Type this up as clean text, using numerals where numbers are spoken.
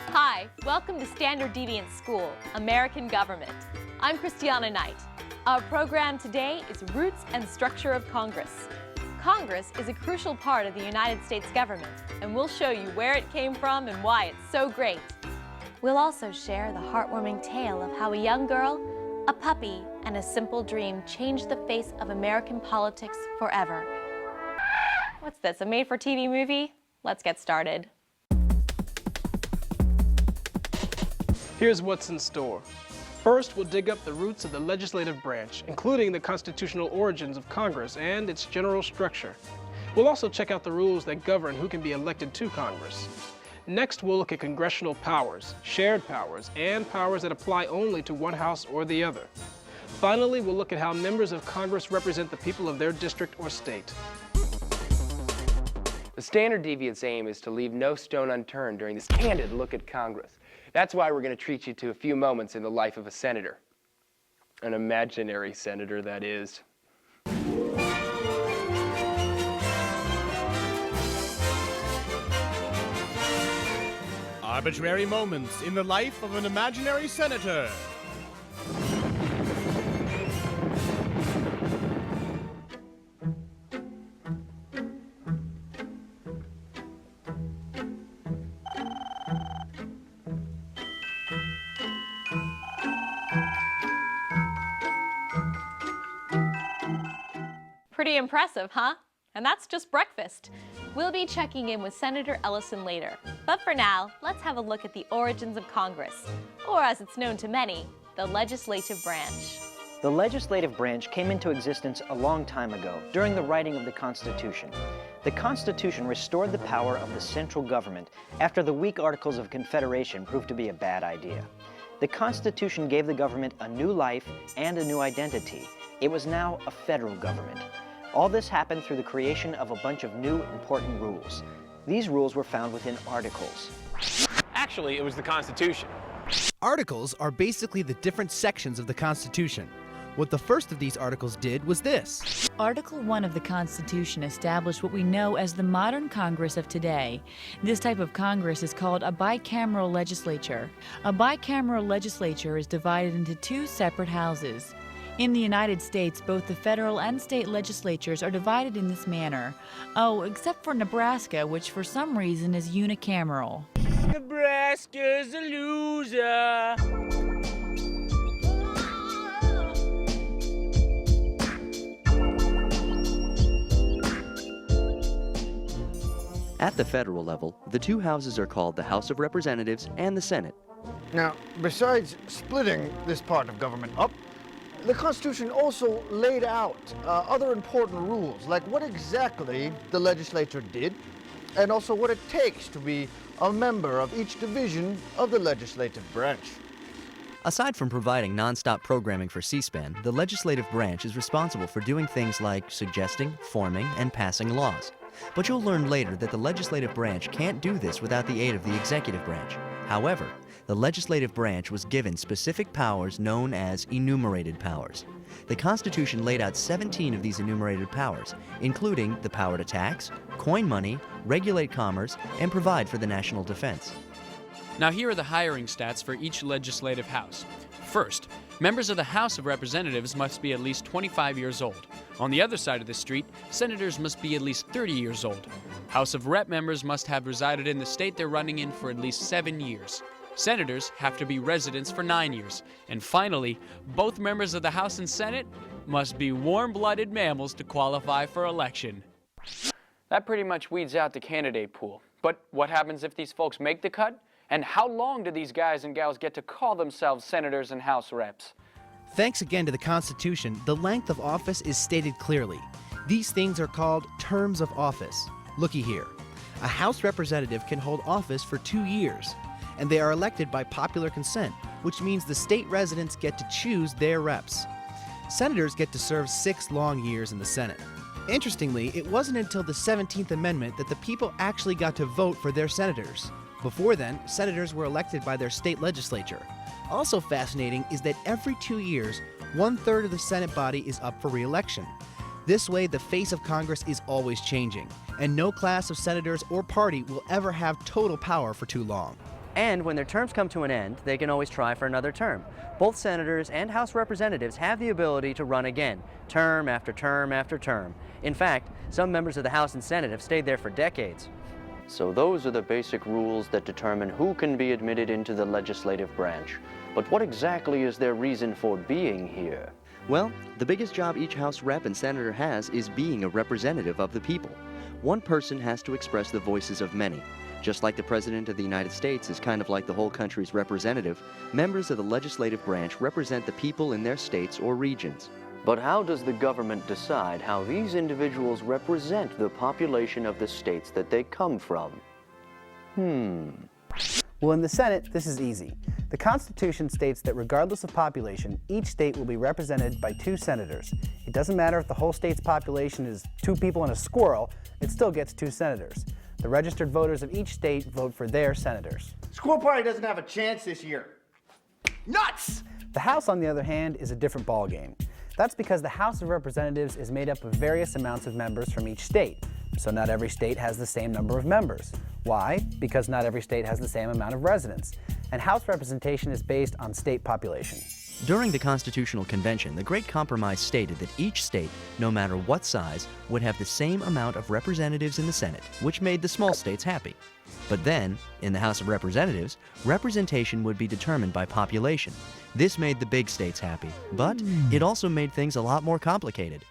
Hi, welcome to Standard Deviant School, American Government. I'm Christiana Knight. Our program today is Roots and Structure of Congress. Congress is a crucial part of the United States government, and we'll show you where it came from and why it's so great. We'll also share the heartwarming tale of how a young girl, a puppy, and a simple dream changed the face of American politics forever. What's this, a made-for-TV movie? Let's get started. Here's what's in store. First, we'll dig up the roots of the legislative branch, including the constitutional origins of Congress and its general structure. We'll also check out the rules that govern who can be elected to Congress. Next, we'll look at congressional powers, shared powers, and powers that apply only to one house or the other. Finally, we'll look at how members of Congress represent the people of their district or state. The Standard Deviant's aim is to leave no stone unturned during this candid look at Congress. That's why we're going to treat you to a few moments in the life of a senator. An imaginary senator, that is. Arbitrary moments in the life of an imaginary senator. Pretty impressive, huh? And that's just breakfast. We'll be checking in with Senator Ellison later. But for now, let's have a look at the origins of Congress, or as it's known to many, the legislative branch. The legislative branch came into existence a long time ago, during the writing of the Constitution. The Constitution restored the power of the central government after the weak Articles of Confederation proved to be a bad idea. The Constitution gave the government a new life and a new identity. It was now a federal government. All this happened through the creation of a bunch of new important rules. These rules were found within articles. Actually, it was the Constitution. Articles are basically the different sections of the Constitution. What the first of these articles did was this. Article 1 of the Constitution established what we know as the modern Congress of today. This type of Congress is called a bicameral legislature. A bicameral legislature is divided into two separate houses. In the United States, both the federal and state legislatures are divided in this manner. Oh, except for Nebraska, which for some reason is unicameral. Nebraska's a loser. At the federal level, the two houses are called the House of Representatives and the Senate. Now, besides splitting this part of government up, the Constitution also laid out other important rules, like what exactly the legislature did, and also what it takes to be a member of each division of the legislative branch. Aside from providing nonstop programming for C-SPAN, the legislative branch is responsible for doing things like suggesting, forming, and passing laws. But you'll learn later that the legislative branch can't do this without the aid of the executive branch. However, the legislative branch was given specific powers known as enumerated powers. The Constitution laid out 17 of these enumerated powers, including the power to tax, coin money, regulate commerce, and provide for the national defense. Now here are the hiring stats for each legislative house. First, members of the House of Representatives must be at least 25 years old. On the other side of the street, senators must be at least 30 years old. House of Rep members must have resided in the state they're running in for at least 7 years. Senators have to be residents for 9 years. And finally, both members of the House and Senate must be warm-blooded mammals to qualify for election. That pretty much weeds out the candidate pool. But what happens if these folks make the cut? And how long do these guys and gals get to call themselves senators and House reps? Thanks again to the Constitution, the length of office is stated clearly. These things are called terms of office. Looky here. A House representative can hold office for 2 years, and they are elected by popular consent, which means the state residents get to choose their reps. Senators get to serve 6 long years in the Senate. Interestingly, it wasn't until the 17th Amendment that the people actually got to vote for their senators. Before then, senators were elected by their state legislature. Also fascinating is that every 2 years, 1/3 of the Senate body is up for re-election. This way, the face of Congress is always changing, and no class of senators or party will ever have total power for too long. And when their terms come to an end, they can always try for another term. Both senators and House representatives have the ability to run again, term after term after term. In fact, some members of the House and Senate have stayed there for decades. So those are the basic rules that determine who can be admitted into the legislative branch. But what exactly is their reason for being here? Well, the biggest job each House rep and senator has is being a representative of the people. One person has to express the voices of many. Just like the President of the United States is kind of like the whole country's representative, members of the legislative branch represent the people in their states or regions. But how does the government decide how these individuals represent the population of the states that they come from? Well, in the Senate, this is easy. The Constitution states that regardless of population, each state will be represented by 2 senators. It doesn't matter if the whole state's population is 2 people and a squirrel, it still gets 2 senators. The registered voters of each state vote for their senators. Squirrel Party doesn't have a chance this year. Nuts! The House, on the other hand, is a different ballgame. That's because the House of Representatives is made up of various amounts of members from each state. So not every state has the same number of members. Why? Because not every state has the same amount of residents. And House representation is based on state population. During the Constitutional Convention, the Great Compromise stated that each state, no matter what size, would have the same amount of representatives in the Senate, which made the small states happy. But then, in the House of Representatives, representation would be determined by population. This made the big states happy, but it also made things a lot more complicated.